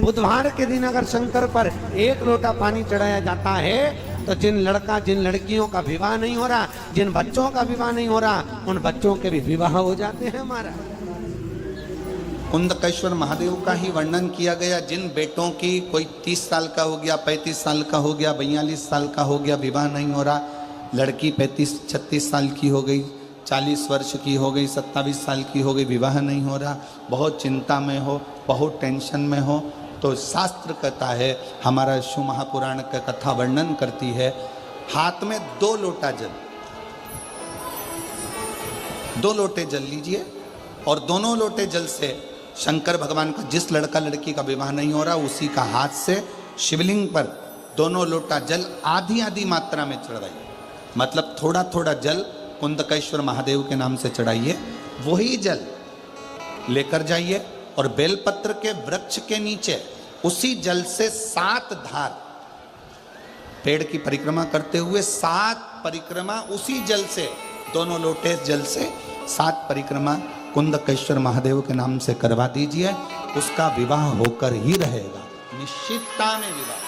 बुधवार के दिन अगर शंकर पर 1 लोटा पानी चढ़ाया जाता है तो जिन लड़कियों का विवाह नहीं हो रहा, जिन बच्चों का विवाह नहीं हो रहा, उन बच्चों के भी विवाह हो जाते हैं। हमारा कुंदकेश्वर महादेव का ही वर्णन किया गया। जिन बेटों की कोई 30 साल का हो गया, 35 साल का हो गया, 42 साल का हो गया, विवाह नहीं हो रहा, लड़की 35-36 साल की हो गई, 40 वर्ष की हो गई, 27 साल की हो गई, विवाह नहीं हो रहा, बहुत चिंता में हो, बहुत टेंशन में हो, तो शास्त्र कहता है, हमारा शिव महापुराण का कथा वर्णन करती है, हाथ में 2 लोटा जल, 2 लोटे जल लीजिए और दोनों लोटे जल से शंकर भगवान का, जिस लड़का लड़की का विवाह नहीं हो रहा, उसी का हाथ से शिवलिंग पर दोनों लोटा जल आधी आधी मात्रा में चढ़ाइए। मतलब थोड़ा थोड़ा जल कुंदकेश्वर महादेव के नाम से चढ़ाइए। वही जल लेकर जाइए और बेलपत्र के वृक्ष के नीचे उसी जल से 7 धार, पेड़ की परिक्रमा करते हुए 7 परिक्रमा उसी जल से, दोनों लोटे जल से 7 परिक्रमा कुंदकेश्वर महादेव के नाम से करवा दीजिए। उसका विवाह होकर ही रहेगा, निश्चितता में विवाह।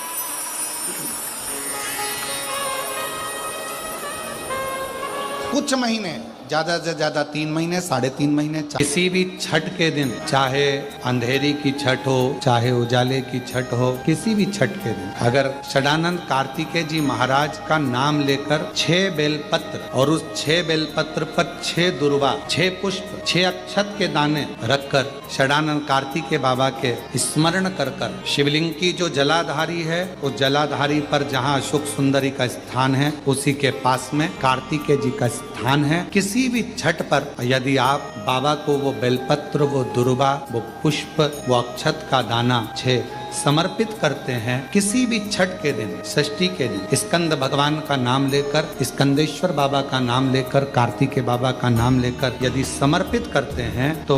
कुछ महीने, ज्यादा से ज्यादा 3 महीने, 3.5 महीने, किसी भी छठ के दिन, चाहे अंधेरी की छठ हो, चाहे उजाले की छठ हो, किसी भी छठ के दिन अगर षडानंद कार्तिकेय जी महाराज का नाम लेकर 6 बेलपत्र और उस 6 बेलपत्र पर 6 दुर्वा, 6 पुष्प, 6 अक्षत के दाने रखकर षडानंद कार्तिकेय बाबा के स्मरण कर कर शिवलिंग की जो जलाधारी है, उस जलाधारी पर जहाँ अशोक सुंदरी का स्थान है, उसी के पास में कार्तिकेय जी का स्थान है। किसी भी छठ पर यदि आप बाबा को वो बेलपत्र, वो दुर्वा, वो पुष्प, वो अक्षत का दाना 6 समर्पित करते हैं, किसी भी छठ के दिन, षष्ठी के दिन स्कंद भगवान का नाम लेकर, स्कंदेश्वर बाबा का नाम लेकर, कार्तिकेय बाबा का नाम लेकर यदि समर्पित करते हैं, तो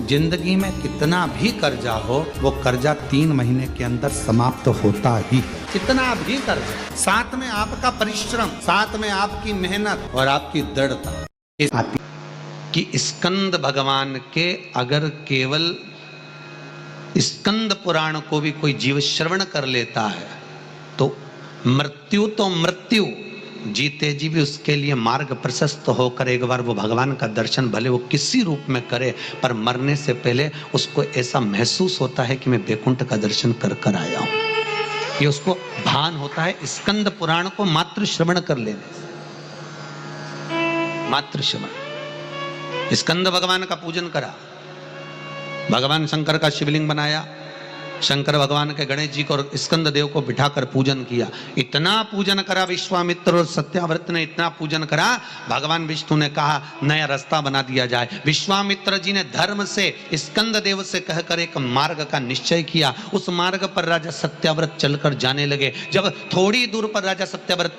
जिंदगी में कितना भी कर्जा हो, वो कर्जा 3 महीने के अंदर समाप्त होता ही है। कितना भी कर्जा, साथ में आपका परिश्रम, साथ में आपकी मेहनत और आपकी दृढ़ता आती कि स्कंद भगवान के अगर केवल स्कंद पुराण को भी कोई जीव श्रवण कर लेता है तो मृत्यु, जीते जी भी उसके लिए मार्ग प्रशस्त होकर एक बार वो भगवान का दर्शन भले वो किसी रूप में करे, पर मरने से पहले उसको ऐसा महसूस होता है कि मैं वैकुंठ का दर्शन कर कर आया हूं। ये उसको भान होता है स्कंद पुराण को मात्र श्रवण कर लेने से। मात्र श्रवण, स्कंद भगवान का पूजन करा, भगवान शंकर का शिवलिंग बनाया, शंकर भगवान के गणेश जी को और स्कंद देव को बिठाकर पूजन किया। इतना पूजन करा विश्वामित्र और सत्याव्रत ने, इतना पूजन करा, भगवान विष्णु ने कहा नया रास्ता बना दिया जाए। विश्वामित्र जी ने धर्म से स्कंद देव से कहकर एक मार्ग का निश्चय किया। उस मार्ग पर राजा सत्याव्रत चलकर जाने लगे। जब थोड़ी दूर पर राजा सत्याव्रत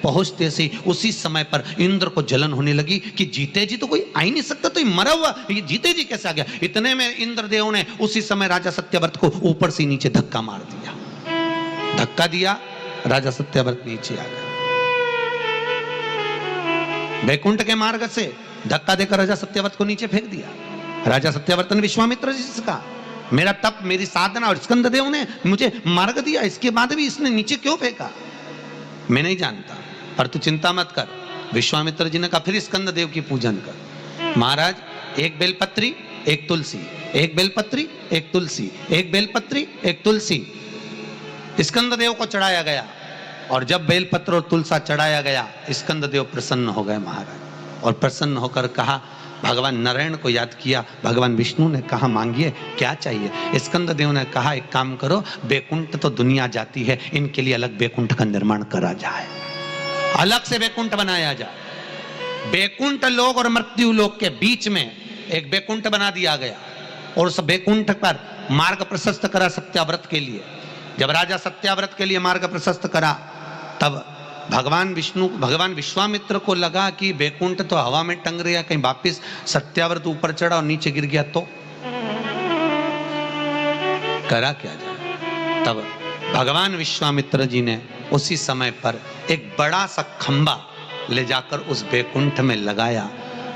पहुंचते से उसी समय पर इंद्र को जलन होने लगी कि जीते जी तो कोई आ ही नहीं सकता, तो ये मरा हुआ ये जीते जी कैसे आ गया। इतने में इंद्रदेव ने उसी समय राजा सत्याव्रत को ऊपर से नीचे धक्का मार दिया। धक्का दिया, राजा सत्याव्रत नीचे आ गया। वैकुंठ के मार्ग से धक्का देकर राजा सत्याव्रत को नीचे फेंक दिया। राजा सत्याव्रत ने विश्वामित्र जी से कहा मेरा तप, मेरी साधना और स्कंद देव ने मुझे मार्ग दिया, इसके बाद भी इसने नीचे क्यों फेंका, मैं नहीं जानता, पर तू चिंता मत कर। विश्वामित्र जी ने कहा फिर स्कंद देव की पूजन कर। महाराज, एक बेलपत्री, एक तुलसी, एक बेलपत्री, एक तुलसी, एक बेलपत्री, एक तुलसी स्कंद देव को चढ़ाया गया। और जब बेलपत्र और तुलसा चढ़ाया गया, स्कंद देव प्रसन्न हो गए महाराज, और प्रसन्न होकर कहा, भगवान नारायण को याद किया। भगवान विष्णु ने कहा मांगिए क्या चाहिए। स्कंद देव ने कहा एक काम करो, वैकुंठ तो दुनिया जाती है, इनके लिए अलग वैकुंठ का निर्माण करा जाए, अलग से वैकुंठ बनाया जाए। वैकुंठ लोक और मृत्यु लोक के बीच में एक वैकुंठ बना दिया गया और उस वैकुंठ पर मार्ग प्रशस्त करा सत्याव्रत के लिए। जब राजा सत्याव्रत के लिए मार्ग प्रशस्त करा, तब भगवान विश्वामित्र को लगा कि वैकुंठ तो हवा में टंग रहा, कहीं वापिस सत्याव्रत ऊपर चढ़ा और नीचे गिर गया तो करा क्या जाए। तब भगवान विश्वामित्र जी ने उसी समय पर एक बड़ा सा खंबा ले जाकर उस वैकुंठ में लगाया।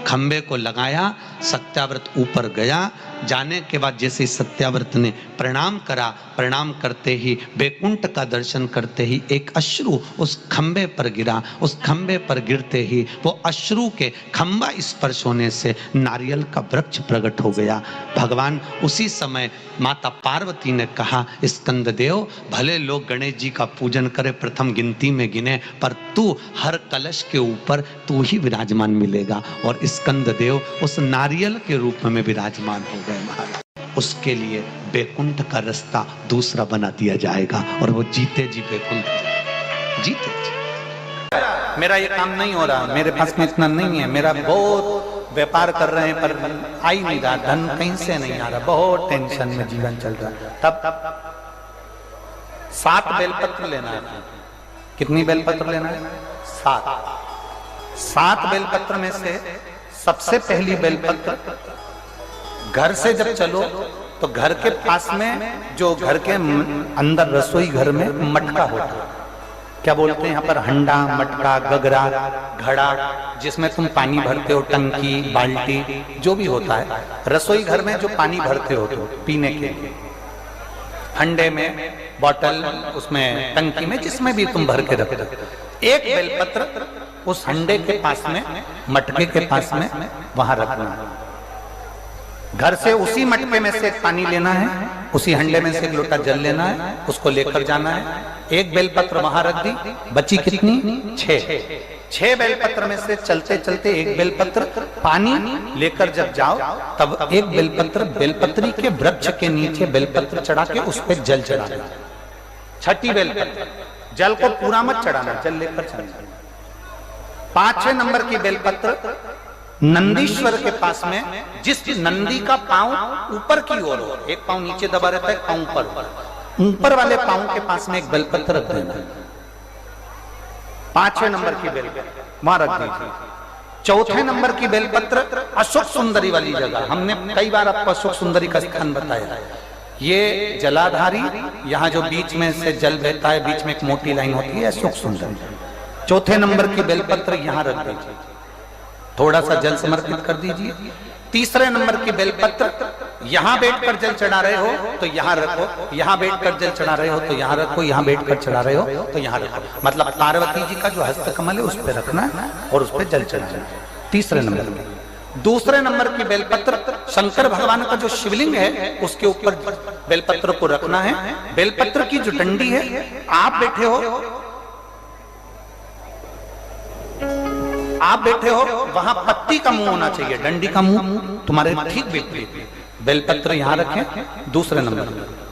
खंबे को लगाया, सत्याव्रत ऊपर गया, जाने के बाद जैसे सत्याव्रत ने प्रणाम करा, प्रणाम करते ही बैकुंठ का दर्शन करते ही एक अश्रु उस खंबे पर गिरा। उस खंबे पर गिरते ही वो अश्रु के खंबा स्पर्श होने से नारियल का वृक्ष प्रकट हो गया। भगवान उसी समय माता पार्वती ने कहा, स्कंददेव भले लोग गणेश जी का पूजन करे, प्रथम गिनती में गिने, पर तू हर कलश के ऊपर तू ही विराजमान मिलेगा। और स्कंददेव उस नारियल के रूप में विराजमान हो गए महाराज। उसके लिए बैकुंठ का रास्ता दूसरा बना दिया जाएगा और वो जीते जी बैकुंठ जीते जी। मेरा ये काम नहीं हो रहा, मेरे पास में इतना नहीं है, मेरा बहुत व्यापार कर रहे हैं पर आ ही नहीं रहा, धन कहीं से नहीं आ रहा, बहुत टेंशन में जीवन चल रहा है। तब 7 बेलपत्र लेना है। कितनी बेलपत्र लेना है? 7 बेलपत्र में से सबसे पहली बेलपत्र, घर से जब चलो तो घर के पास में जो घर के अंदर रसोई घर में मटका होता है, क्या बोलते हैं यहाँ पर, हंडा, मटका, गगरा, घड़ा, जिसमें तुम पानी भरते हो, टंकी, बाल्टी, जो भी होता है रसोई घर में जो पानी भरते हो तो पीने के लिए, हंडे में, बॉटल, उसमें टंकी में, जिसमें भी तुम भर के रखते हो, एक बेलपत्र उस हंडे के पास में, मटके के पास में वहां रखना है। घर से उसी मटके में से पानी लेना है, उसी हंडे में से एक लोटा जल लेना है, उसको लेकर जाना है। एक बेलपत्र वहां रख दी, बची कितनी? 6 बेलपत्र में से चलते चलते एक बेलपत्र पानी लेकर जब जाओ तब एक बेलपत्र बेलपत्री के वृक्ष के नीचे बेलपत्र चढ़ा के उस पर जल चढ़ाना। 6ठी बेलपत्र, जल को पूरा मत चढ़ाना, जल लेकर चढ़ाना। 5वें नंबर की बेलपत्र नंदीश्वर के पास में, जिस नंदी का पांव ऊपर की ओर हो, एक पांव नीचे दबा रहता है, पांव ऊपर वाले पांव के पास में एक बेलपत्र रख देना। 5वें नंबर की बेलपत्र वहां रख दीजिए। 4थे नंबर की बेलपत्र अशोक सुंदरी वाली जगह, हमने कई बार आपको अशोक सुंदरी का स्थान बताया। ये जलाधारी, यहाँ जो बीच में से जल बहता है, बीच में एक मोटी लाइन होती है, अशोक सुंदरी। 4थे नंबर की बेलपत्र यहाँ रख दीजिए, थोड़ा सा जल समर्पित कर दीजिए। 3रे नंबर की बेलपत्र, यहां बैठकर जल चढ़ा रहे हो तो यहां रखो, यहां बैठकर जल चढ़ा रहे हो तो यहां रखो, यहां बैठकर चढ़ा रहे हो तो यहां रखो, मतलब पार्वती जी का जो हस्तकमल है उस पर रखना है और उस पर जल चढ़ाना है। 3रे नंबर की। 2रे नंबर की बेलपत्र, शंकर भगवान का जो शिवलिंग है उसके ऊपर बेलपत्र को रखना है। बेलपत्र की जो डंडी है, आप बैठे हो वहां पत्ती का मुंह होना चाहिए, डंडी का मुंह तुम्हारे ठीक विपरीत। बेलपत्र यहां रखें। 2रे नंबर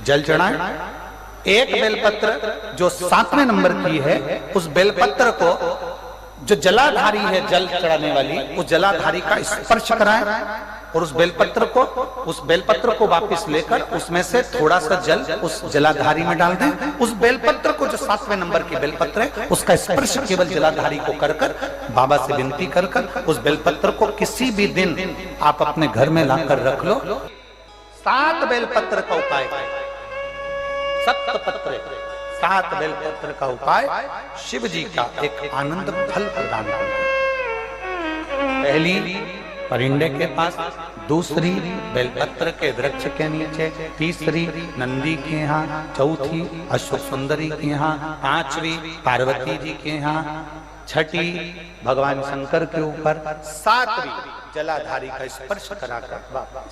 जल चढ़ाएं। एक बेलपत्र जो 7वें नंबर की है, उस बेलपत्र को जो जलाधारी है, जल चढ़ाने वाली, उस जलाधारी का स्पर्श कराएं और उस बेलपत्र को वापस लेकर उसमें से थोड़ा सा जल उस जलाधारी में डाल दें। उस बेलपत्र को, जो 7वें नंबर की बेलपत्र है, उसका स्पर्श केवल जलाधारी को कर बाबा से विनती कर उस बेलपत्र को किसी भी दिन आप अपने घर में लाकर रख लो। 7 बेलपत्र का उपाय, 7 बेलपत्र का उपाय शिव जी का एक आनंद फल प्रदान करता है। पहली परिंडे के पास, 2री बेलपत्र के वृक्ष के नीचे, 3री नंदी के यहाँ, 4थी अशोक सुंदरी के यहाँ, 5वीं पार्वती जी के यहाँ, 6ठी भगवान शंकर के ऊपर, 7वीं जलाधारी का स्पर्श कराकर वापस।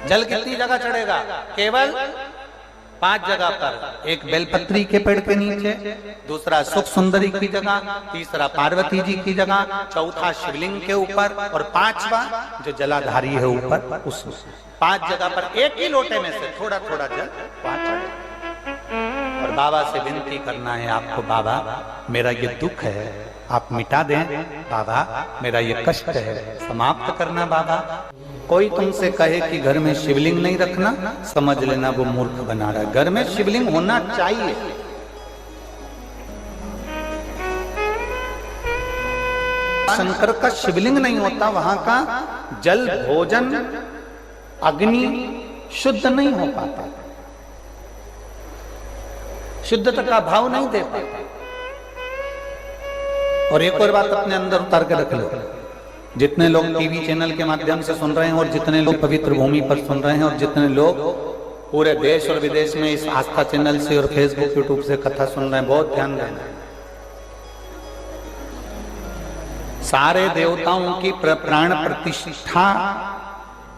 जल कितनी जगह चढ़ेगा? केवल 5 जगह पर। एक बेलपत्री के पेड़ के नीचे, 2रा सुख सुंदरी की जगह, 3रा पार्वती जी की जगह, 4था शिवलिंग के ऊपर और 5वां जो जलाधारी है ऊपर, उस 5 जगह पर एक ही लोटे में से थोड़ा थोड़ा जल और बाबा से विनती करना है आपको, बाबा मेरा ये दुख है आप मिटा दें, बाबा मेरा ये कष्ट है समाप्त करना बाबा। कोई तुमसे कहे कि घर में शिवलिंग नहीं रखना, समझ लेना वो मूर्ख बना रहा है। घर में शिवलिंग होना चाहिए। शंकर का शिवलिंग नहीं होता, वहां का जल, भोजन, अग्नि शुद्ध नहीं हो पाता, शुद्धता का भाव नहीं दे पाता। और एक और बात अपने अंदर उतार के रख लो, जितने लोग टीवी चैनल के माध्यम से सुन रहे हैं और जितने लोग पवित्र भूमि पर सुन रहे हैं और जितने लोग पूरे देश और विदेश में इस आस्था चैनल से और फेसबुक यूट्यूब से कथा सुन रहे हैं, बहुत ध्यान देना। सारे देवताओं की प्राण प्रतिष्ठा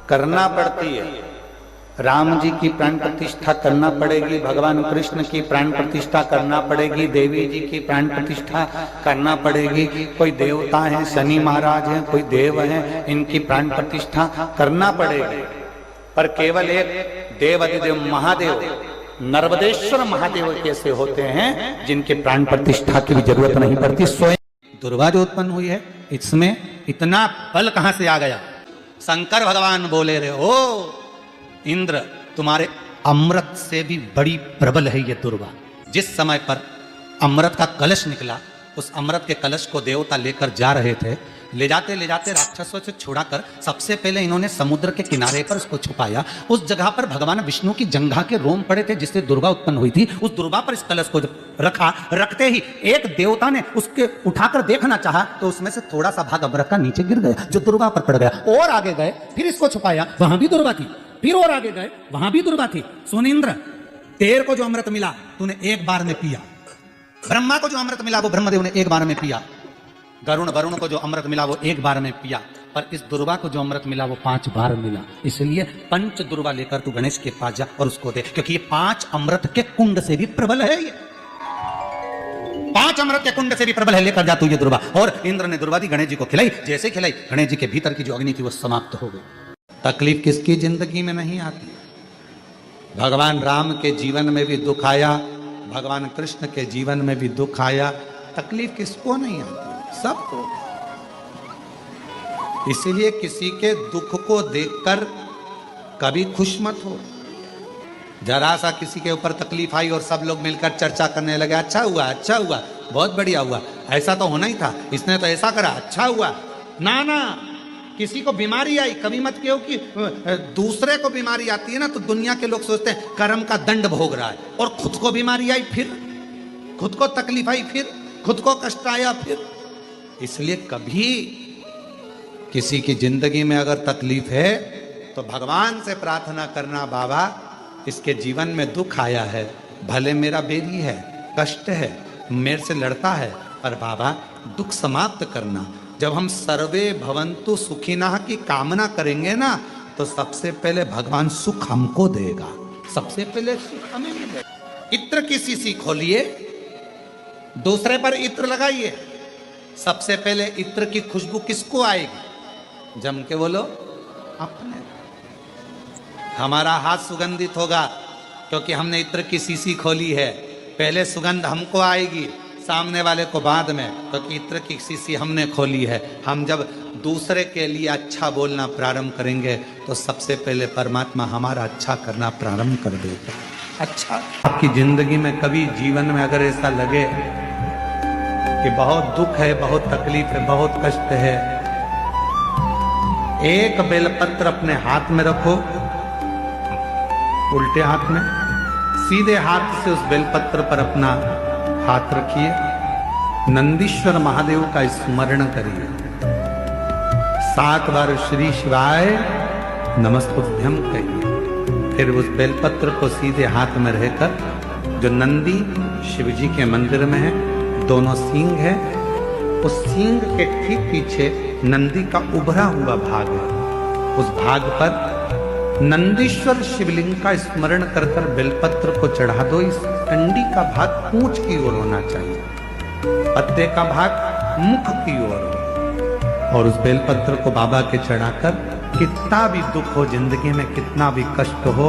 करना पड़ती है। राम जी की प्राण प्रतिष्ठा करना पड़ेगी, भगवान कृष्ण की प्राण प्रतिष्ठा करना पड़ेगी, देवी जी की प्राण प्रतिष्ठा करना पड़ेगी। कोई देवता हैं, शनि महाराज हैं, कोई देव हैं, इनकी प्राण प्रतिष्ठा करना पड़ेगी। पर केवल एक देव अधिदेव महादेव नर्मदेश्वर महादेव कैसे होते हैं जिनके प्राण प्रतिष्ठा की भी जरूरत नहीं पड़ती। स्वयं दुर्गा जो उत्पन्न हुई है, इसमें इतना बल कहां से आ गया? शंकर भगवान बोले रहे, ओ इंद्र, तुम्हारे अमृत से भी बड़ी प्रबल है ये दुर्गा। जिस समय पर अमृत का कलश निकला, उस अमृत के कलश को देवता लेकर जा रहे थे, ले जाते राक्षसों से छुड़ाकर सबसे पहले इन्होंने समुद्र के किनारे पर उसको छुपाया। उस जगह पर भगवान विष्णु की जंघा के रोम पड़े थे जिससे दुर्गा उत्पन्न हुई थी। उस दुर्गा पर इस कलश को जब रखा, रखते ही एक देवता ने उसके उठाकर देखना चाहा तो उसमें से थोड़ा सा भाग अमृत का नीचे गिर गया जो दुर्गा पर पड़ गया। और आगे गए, फिर इसको छुपाया, वहां भी दुर्गा थी। फिर और आगे गए, वहां भी दुर्गा थी। सुनिंद्र, तेर को जो अमृत मिला तूने एक बार में पिया। ब्रह्मा को जो अमृत मिला वो ब्रह्मदेव ने एक बार में पिया। वरुण को जो अमृत मिला वो एक बार में पिया। पर इस दुर्गा को जो अमृत मिला वो 5 बार मिला। इसलिए पंच दुर्गा लेकर तू गणेश के पास जा और उसको दे, क्योंकि ये 5 अमृत के कुंड से भी प्रबल है। ये 5 अमृत के कुंड से भी प्रबल है, लेकर जा तू ये दुर्गा। और इंद्र ने दुर्गा दी, गणेश जी को खिलाई। जैसे खिलाई, गणेश जी के भीतर की जो अग्नि थी वो समाप्त हो गई। तकलीफ किसकी जिंदगी में नहीं आती? भगवान राम के जीवन में भी दुख आया, भगवान कृष्ण के जीवन में भी दुख आया। तकलीफ किसको नहीं आती? सबको। इसीलिए किसी के दुख को देखकर कभी खुश मत हो। जरा सा किसी के ऊपर तकलीफ आई और सब लोग मिलकर चर्चा करने लगे, अच्छा हुआ, बहुत बढ़िया हुआ, ऐसा तो होना ही था, इसने तो ऐसा करा, अच्छा हुआ। ना, किसी को बीमारी आई, कभी मत कहो कि दूसरे को बीमारी आती है ना तो दुनिया के लोग सोचते हैं कर्म का दंड भोग रहा है, और खुद को बीमारी आई, फिर खुद को तकलीफ आई, फिर खुद को कष्ट आया, फिर। इसलिए कभी किसी की जिंदगी में अगर तकलीफ है तो भगवान से प्रार्थना करना, बाबा इसके जीवन में दुख आया है, भले मेरा बेरी है, कष्ट है, मेरे से लड़ता है, पर बाबा दुख समाप्त करना। जब हम सर्वे भवन्तु सुखिनः की कामना करेंगे ना तो सबसे पहले भगवान सुख हमको देगा, सबसे पहले सुख हमें मिलेगा। इत्र की शीशी खोलिए, दूसरे पर इत्र लगाइए, सबसे पहले इत्र की खुशबू किसको आएगी? जम के बोलो, अपने। हमारा हाथ सुगंधित होगा क्योंकि हमने इत्र की शीशी खोली है। पहले सुगंध हमको आएगी, सामने वाले को बाद में, क्योंकि इत्र की शीशी हमने खोली है। हम जब दूसरे के लिए अच्छा बोलना प्रारंभ करेंगे तो सबसे पहले परमात्मा हमारा अच्छा करना प्रारंभ कर देगा। अच्छा, आपकी जिंदगी में कभी जीवन में अगर ऐसा लगे कि बहुत दुख है, बहुत तकलीफ है, बहुत कष्ट है, एक बेलपत्र अपने हाथ में रखो, उल्टे हाथ में, सीधे हाथ से उस बेलपत्र पर अपना हाथ रखिए, नंदीश्वर महादेव का स्मरण करिए, 7 बार श्री शिवाय नमस्तुभ्यं कहिए। फिर उस बेलपत्र को सीधे हाथ में रहकर, जो नंदी शिव जी के मंदिर में है, दोनों सींग है, उस सींग के ठीक पीछे नंदी का उभरा हुआ भाग है, उस भाग पर नंदीश्वर शिवलिंग का स्मरण कर कर बेलपत्र को चढ़ा दो। इस डंडी का भाग पूंछ की ओर होना चाहिए, पत्ते का भाग मुख की ओर हो, और उस बेलपत्र को बाबा के चढ़ाकर कितना भी दुख हो जिंदगी में, कितना भी कष्ट हो,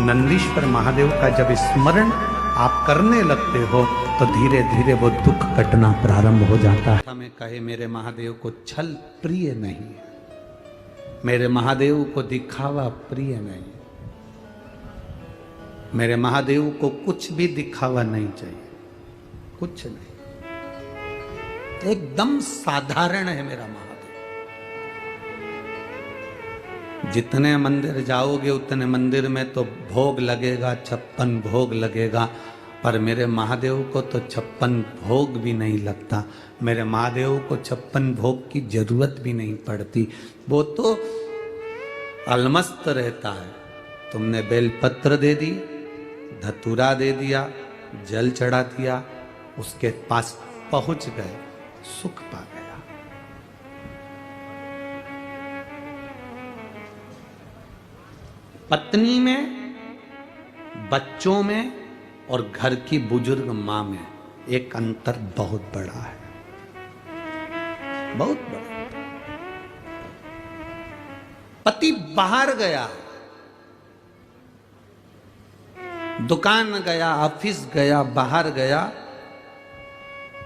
नंदीश्वर महादेव का जब स्मरण आप करने लगते हो तो धीरे धीरे वो दुख कटना प्रारंभ हो जाता है। हमें कहे मेरे महादेव को छल प्रिय नहीं, मेरे महादेव को दिखावा प्रिय नहीं, मेरे महादेव को कुछ भी दिखावा नहीं चाहिए, कुछ नहीं, एकदम साधारण है मेरा महादेव। जितने मंदिर जाओगे उतने मंदिर में तो भोग लगेगा, 56 भोग लगेगा, पर मेरे महादेव को तो 56 भोग भी नहीं लगता, मेरे महादेव को 56 भोग की जरूरत भी नहीं पड़ती, वो तो अलमस्त रहता है। तुमने बेलपत्र दे दी, धतूरा दे दिया, जल चढ़ा दिया, उसके पास पहुंच गए, सुख पा गया। पत्नी में, बच्चों में और घर की बुजुर्ग मां में एक अंतर बहुत बड़ा है, बहुत बड़ा। पति बाहर गया, दुकान गया, ऑफिस गया, बाहर गया,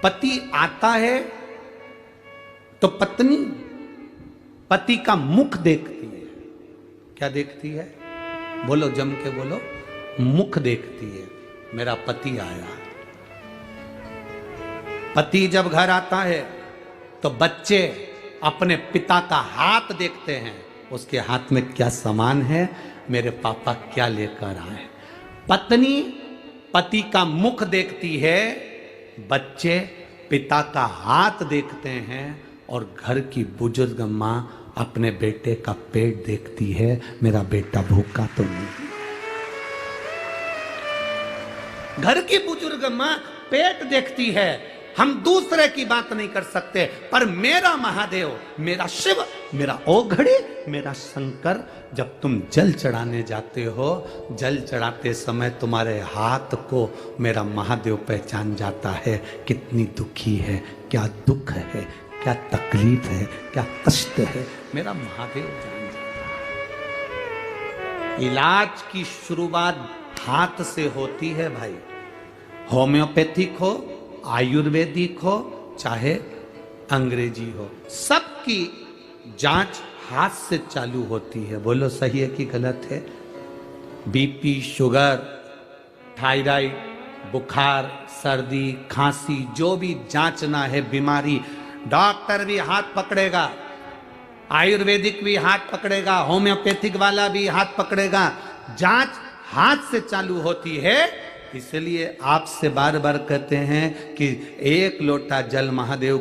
पति आता है तो पत्नी पति का मुख देखती है। क्या देखती है? बोलो, जम के बोलो। मुख देखती है, मेरा पति आया। पति जब घर आता है तो बच्चे अपने पिता का हाथ देखते हैं, उसके हाथ में क्या सामान है, मेरे पापा क्या लेकर आए। पत्नी पति का मुख देखती है, बच्चे पिता का हाथ देखते हैं, और घर की बुजुर्ग मां अपने बेटे का पेट देखती है, मेरा बेटा भूखा तो नहीं। घर की बुजुर्ग मां पेट देखती है। हम दूसरे की बात नहीं कर सकते, पर मेरा महादेव, मेरा शिव, मेरा ओघड़ी, मेरा शंकर, जब तुम जल चढ़ाने जाते हो, जल चढ़ाते समय तुम्हारे हाथ को मेरा महादेव पहचान जाता है, कितनी दुखी है, क्या दुख है, क्या तकलीफ है, क्या कष्ट है, मेरा महादेव जान जाता है। इलाज की शुरुआत हाथ से होती है भाई। होम्योपैथिक हो, आयुर्वेदिक हो, चाहे अंग्रेजी हो, सबकी जांच हाथ से चालू होती है। बोलो सही है कि गलत है? बीपी, शुगर, थायराइड, बुखार, सर्दी, खांसी, जो भी जांचना है बीमारी, डॉक्टर भी हाथ पकड़ेगा, आयुर्वेदिक भी हाथ पकड़ेगा, होम्योपैथिक वाला भी हाथ पकड़ेगा। जांच हाथ से चालू होती है। इसलिए आपसे बार बार कहते हैं कि 1 लोटा जल महादेव